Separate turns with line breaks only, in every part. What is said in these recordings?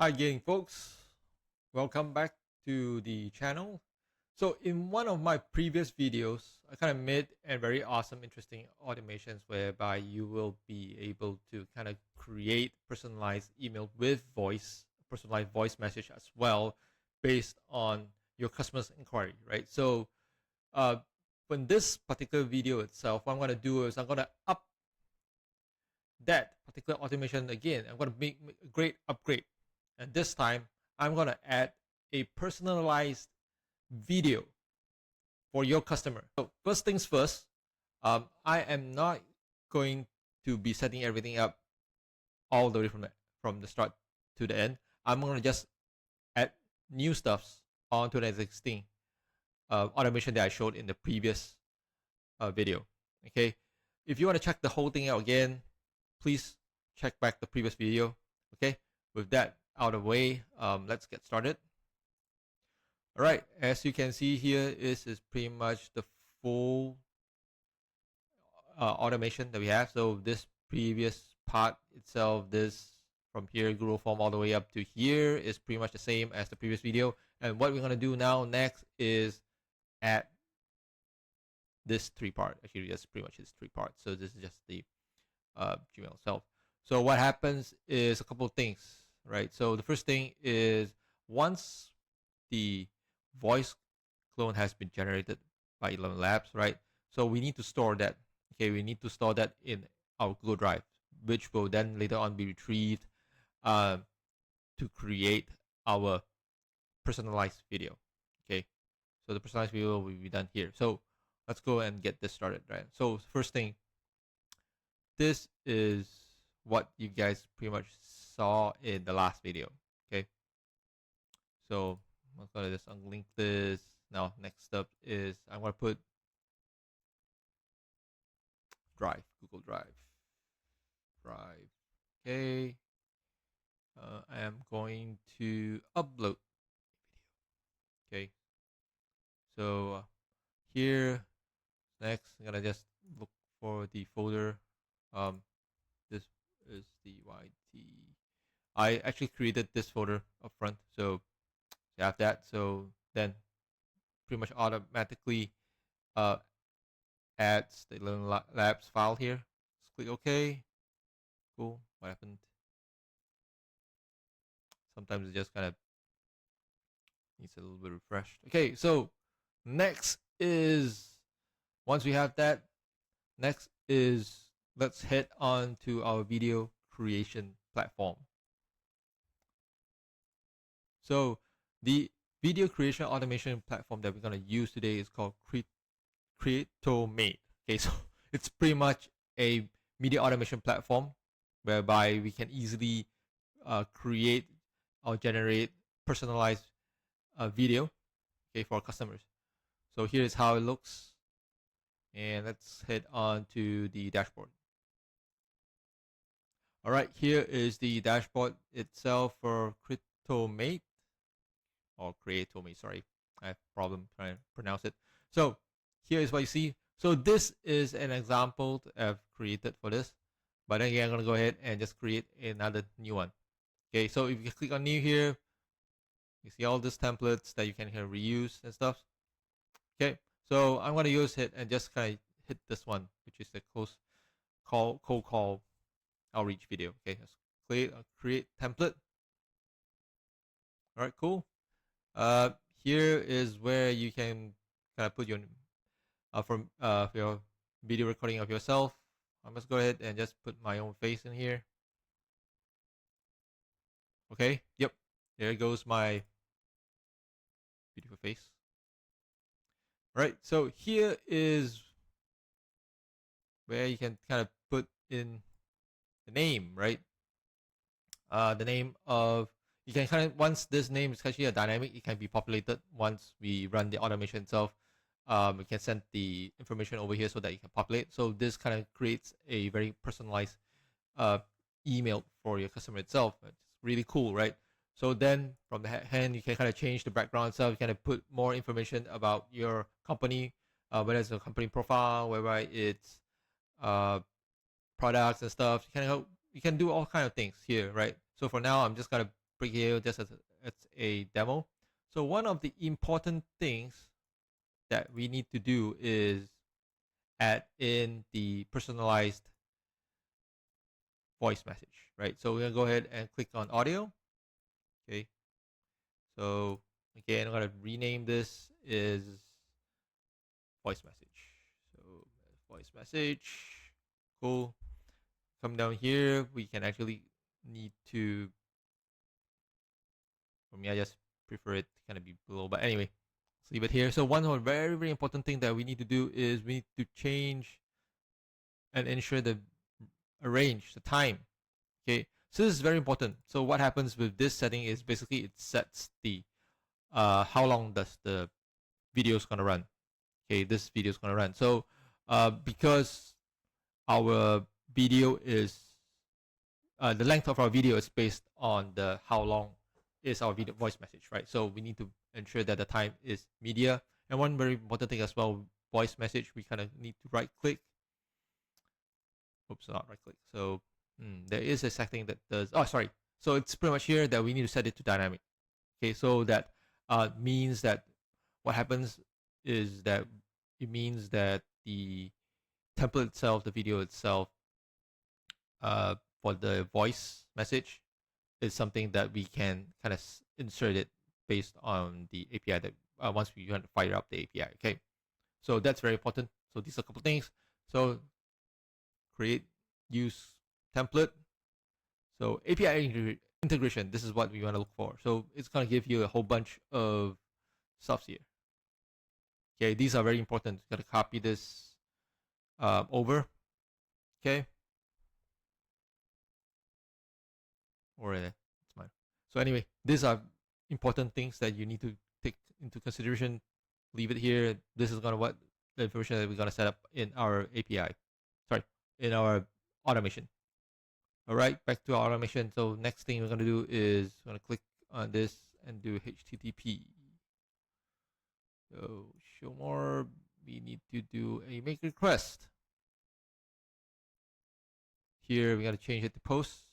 Hi again, folks. Welcome back to the channel. So in one of my previous videos, I kind of made a very awesome, interesting automations whereby you will be able to kind of create personalized email with voice, personalized voice message as well, based on your customer's inquiry, right? So uh, in this particular video itself, what I'm going to do is I'm going to up that particular automation again. I'm going to make a great upgrade. And this time, I'm going to add a personalized video for your customer. So first things first, I am not going to be setting everything up all the way from the start to the end. I'm going to just add new stuffs onto the existing automation that I showed in the previous video. Okay, if you want to check the whole thing out again, please check back the previous video. Okay, with that out of the way, let's get started. All right, as you can see here, this is pretty much the full automation that we have. So this previous part itself, this from here, Google form all the way up to here is pretty much the same as the previous video. And what we're going to do now next is add this three part. Actually, that's pretty much this three parts. So this is just the Gmail itself. So what happens is a couple of things, right? So the first thing is once the voice clone has been generated by 11 Labs, right? So we need to store that. Okay, we need to store that in our Google Drive, which will then later on be retrieved to create our personalized video. Okay, so the personalized video will be done here. So let's go and get this started, right? So first thing, this is what you guys pretty much saw in the last video. Okay, so I'm gonna just unlink this. Now next up is I'm gonna put Drive, Google Drive. Okay, I am going to upload video. Okay, so here next I'm gonna just look for the folder. This is the YT. I actually created this folder up front, so you have that. So then pretty much automatically adds the 11 Labs file here. Let's click OK. Cool. What happened? Sometimes it just kind of needs a little bit refreshed. Okay, so next is, once we have that, next is let's head on to our video creation platform. So the video creation automation platform that we're going to use today is called Creatomate. Okay, so it's pretty much a media automation platform whereby we can easily create or generate personalized video, okay, for our customers. So here is how it looks, and let's head on to the dashboard. All right, here is the dashboard itself for Creatomate, or Creatomate. Sorry, I have a problem trying to pronounce it. So here is what you see. So this is an example I've created for this, but then again, I'm gonna go ahead and just create another new one. Okay, so if you click on new here, you see all these templates that you can here reuse and stuff. Okay, so I'm gonna use it and just kind of hit this one, which is the cold call outreach video. Okay, let's create template. All right, cool. Here is where you can kind of put your your video recording of yourself. I must go ahead and just put my own face in here. Okay, yep, there goes my beautiful face. All right, so here is where you can kind of put in the name, right? The name of, you can kind of, once this name is actually a dynamic, it can be populated once we run the automation itself. We can send the information over here so that you can populate. So this kind of creates a very personalized email for your customer itself. It's really cool, right? So then from the hand, you can kind of change the background itself. You kind of put more information about your company, whether it's a company profile, whether it's products and stuff. You can do all kind of things here, right? So for now, I'm just gonna break here just as a demo. So one of the important things that we need to do is add in the personalized voice message, right? So we're gonna go ahead and click on audio. Okay. So again, I'm gonna rename this is voice message. So voice message, cool. Come down here, we can actually need to. For me, I just prefer it to kind of be below. But anyway, let's leave it here. So one very, very important thing that we need to do is we need to change and ensure the arrange the time. Okay, so this is very important. So what happens with this setting is basically it sets the how long does the video is gonna run. Okay, this video is gonna run. So because our video is the length of our video is based on the how long is our video voice message, right? So we need to ensure that the time is media. And one very important thing as well, voice message, we kind of need to right click. Oops, not right click. So there is a setting that does, oh, sorry. So it's pretty much here that we need to set it to dynamic. Okay, so that means that what happens is that it means that the template itself, the video itself, for the voice message is something that we can kind of insert it based on the API that once we want to fire up the API. Okay, so that's very important. So these are a couple things. So create, use template. So API integration. This is what we want to look for. So it's gonna give you a whole bunch of stuff here. Okay, these are very important. You gotta copy this over. Okay. Or it's mine. So anyway, these are important things that you need to take into consideration. Leave it here. This is gonna what the information that we're gonna set up in our API. Sorry, in our automation. All right, back to our automation. So next thing we're gonna do is we're gonna click on this and do HTTP. So show more. We need to do a make request. Here we gotta change it to post.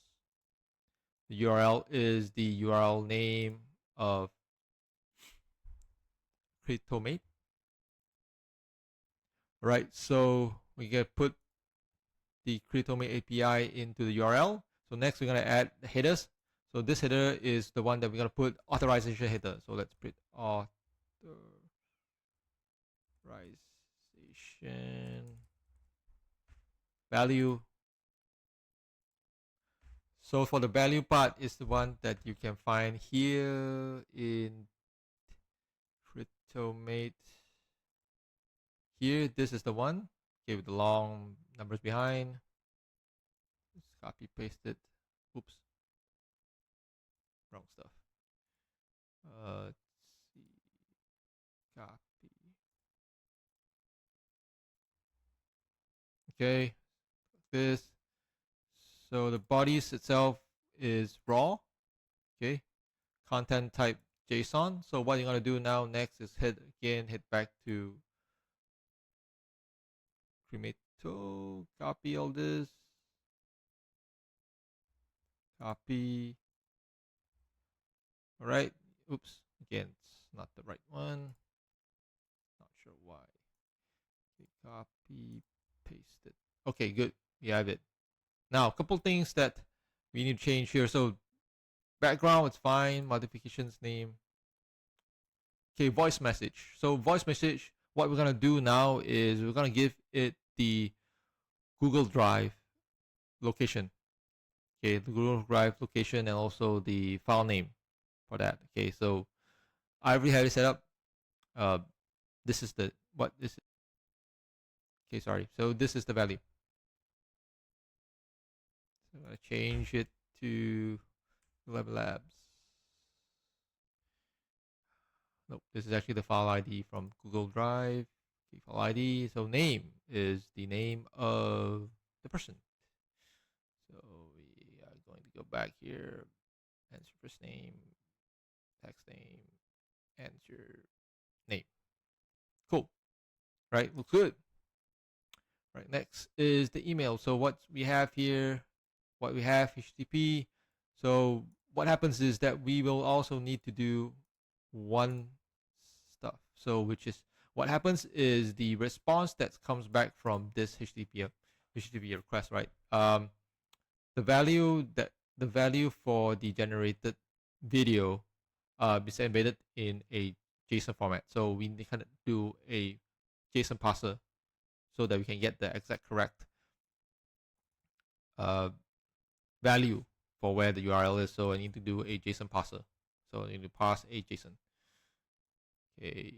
The URL is the URL name of Critomate. Right, so we can put the Critomate API into the URL. So next we're gonna add the headers. So this header is the one that we're gonna put authorization header. So let's put authorization value. So for the value part is the one that you can find here in Critomate. Here, this is the one. Okay, with the long numbers behind. Just copy paste it. Oops. Wrong stuff. Let's see. Copy. Okay. This. So the bodies itself is raw. Okay. Content type JSON. So what you're gonna do now next is hit back to Crimato, copy all this, copy. All right. Oops. Again, it's not the right one. Not sure why. Okay, copy, paste it. Okay, good. We have it. Now, a couple things that we need to change here. So background, it's fine. Modifications name. Okay, voice message. So voice message, what we're gonna do now is we're gonna give it the Google Drive location. Okay, the Google Drive location and also the file name for that. Okay, so I already have it set up. This is the what this. Okay, sorry. So this is the value. So I'm gonna change it to Web Labs. Nope, this is actually the file ID from Google Drive. Okay, file ID. So name is the name of the person. So we are going to go back here. Answer first name, text name, answer name. Cool. Right, looks good. Right, next is the email. So what we have here, HTTP. So what happens is that we will also need to do one stuff. So which is what happens is the response that comes back from this HTTP request, right? The value that the value for the generated video is embedded in a JSON format. So we kind of do a JSON parser so that we can get the exact correct uh, value for where the URL is. So I need to do a JSON parser. So I need to parse a JSON. Okay.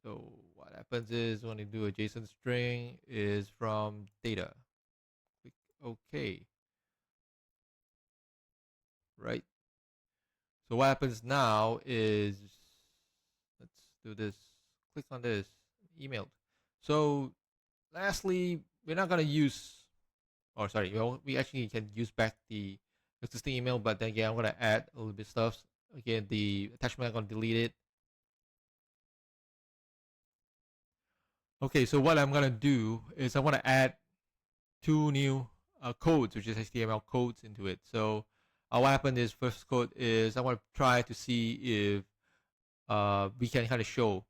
So what happens is when you do a JSON string is from data. Click OK. Right. So what happens now is, let's do this. Click on this. Emailed. So lastly, we're not gonna use. Oh, sorry. We actually can use back the existing email, but then again, I'm gonna add a little bit of stuff. Again, the attachment, I'm gonna delete it. Okay, so what I'm gonna do is I'm gonna add two new codes, which is HTML codes into it. So what happened is first code is I want to try to see if we can kind of show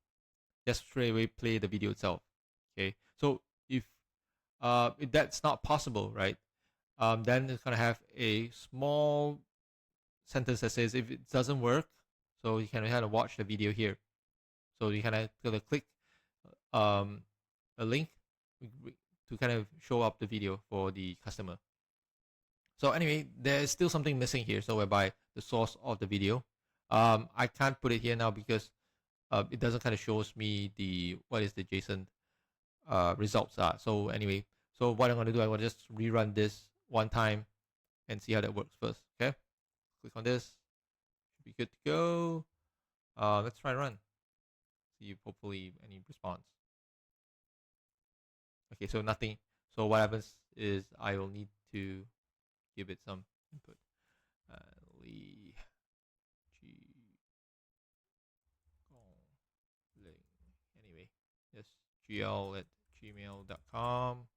just straight away play the video itself. Okay, so if that's not possible, right? Then it's gonna have a small sentence that says if it doesn't work, so you can kind of watch the video here. So you kind of gonna click um, a link to kind of show up the video for the customer. So anyway, there's still something missing here. So whereby the source of the video, I can't put it here now because it doesn't kind of shows me the what is the JSON results are. So anyway, so what I'm gonna do, I'm gonna just rerun this one time and see how that works first. Okay, click on this, should be good to go. Let's try run. See if hopefully any response. Okay, so nothing. So what happens is I will need to give it some input. Lee G Gong anyway, yes, gl@gmail.com.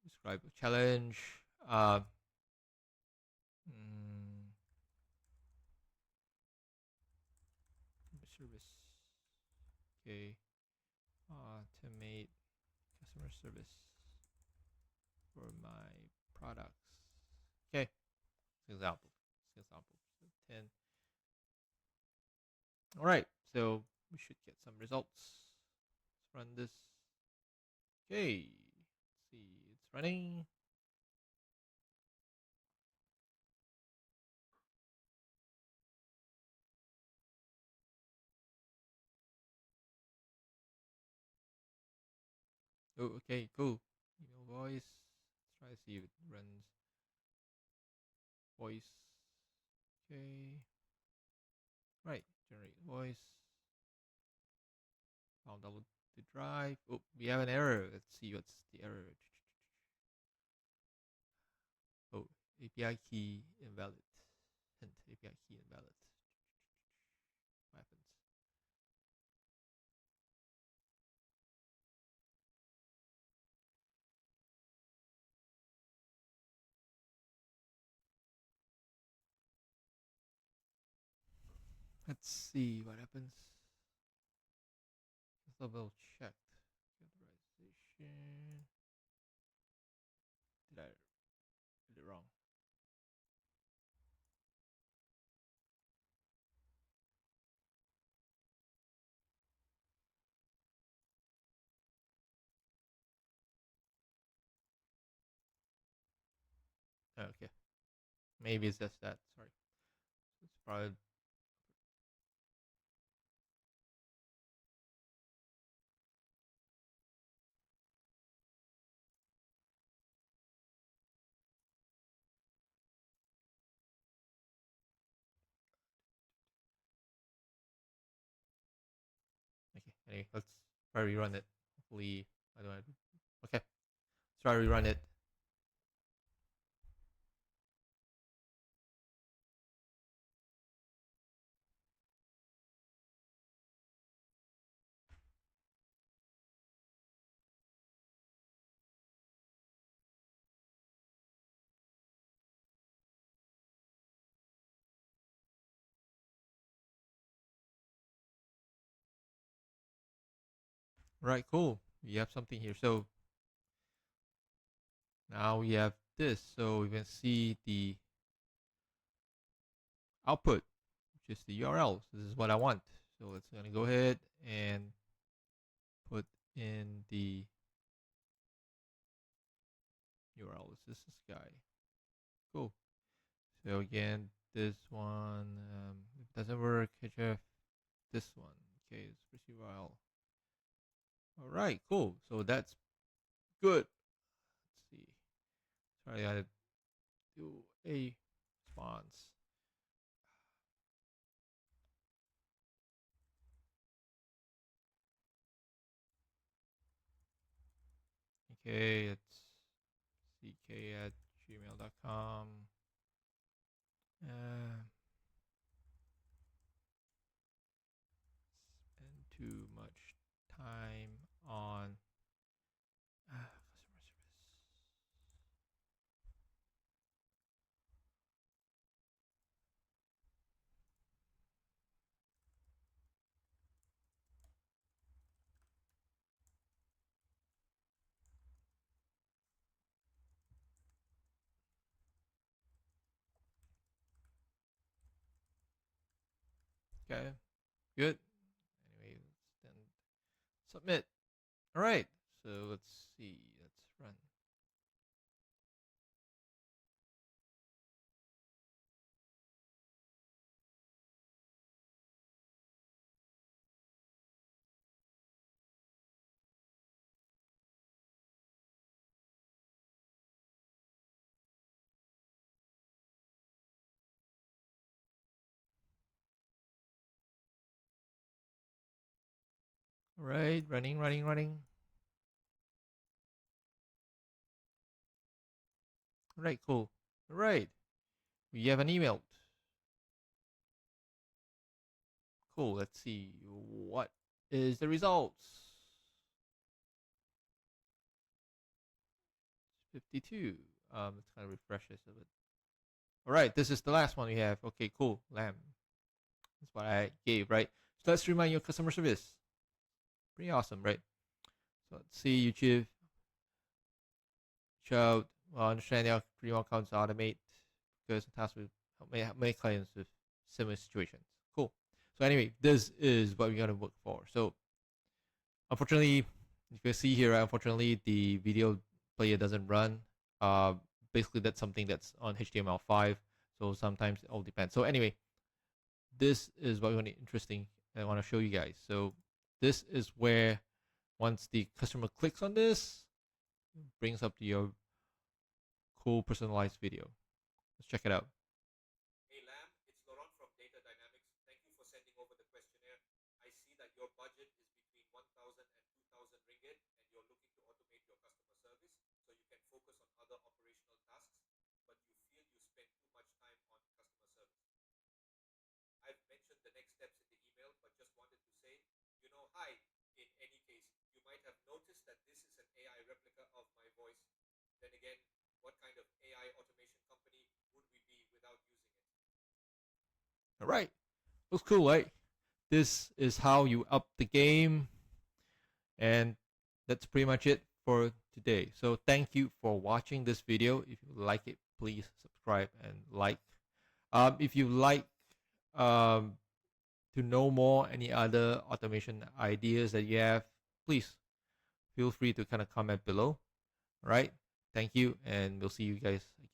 Describe a challenge. Service. Okay. Automate customer service for my products. Okay. Example. Example. So 10. All right. So we should get some results. Let's run this. Okay. Let's see. It's running. Oh, okay. Cool. Email voice. Let's try to see if it runs voice. Okay. Right. Generate voice. I'll download the drive. Oh, we have an error. Let's see what's the error. Oh, API key invalid. Hint, API key invalid. What happens? Let's see what happens. Let's double check. Categorization. Did I did it wrong? Oh, okay. Maybe it's just that. Sorry. It's probably okay. Anyway, let's try rerun it. Hopefully, I don't. Okay. Let's try rerun it. Right, cool. We have something here. So now we have this. So we can see the output, which is the URL. So this is what I want. So let's gonna go ahead and put in the URL. This is this guy. Cool. So again, this one, if it doesn't work, HF, this one. Okay, it's receive URL. All right, cool. So that's good. Let's see. Sorry, I had to do a response. Okay, it's ck@gmail.com. Uh, spend too much time on customer service. Okay, good. Anyway, let's then submit. All right, so let's see. Let's run. All right, running, running, running. All right, cool. All right, we have an email. Cool. Let's see what is the results. 52. Let's kind of refresh this a bit. All right, this is the last one we have. Okay, cool. Lamb. That's what I gave, right? So let's remind your customer service. Pretty awesome, right? So let's see YouTube. Show. Well, understand your dream accounts automate because tasks with many clients with similar situations. Cool. So anyway, this is what we're gonna work for. So unfortunately, you can see here, unfortunately, the video player doesn't run. Uh, Basically, that's something that's on HTML5. So sometimes it all depends. So anyway, this is what we interesting I want to show you guys. So this is where once the customer clicks on this, it brings up your cool personalized video. Let's check it out. Hey Lam, it's Laurent from Data Dynamics. Thank you for sending over the questionnaire. I see that your budget is between 1,000 and 2,000 ringgit and you're looking to automate your customer service so you can focus on other operational tasks, but you feel you spend too much time on customer service. I've mentioned the next steps in the email, but just wanted to say, hi. In any case, you might have noticed that this is an AI replica of my voice. Then again, what kind of AI automation company would we be without using it? All right. Looks cool, right? This is how you up the game. And that's pretty much it for today. So thank you for watching this video. If you like it, please subscribe and like. If you like um, to know more, any other automation ideas that you have, please feel free to kind of comment below. All right. Thank you, and we'll see you guys again.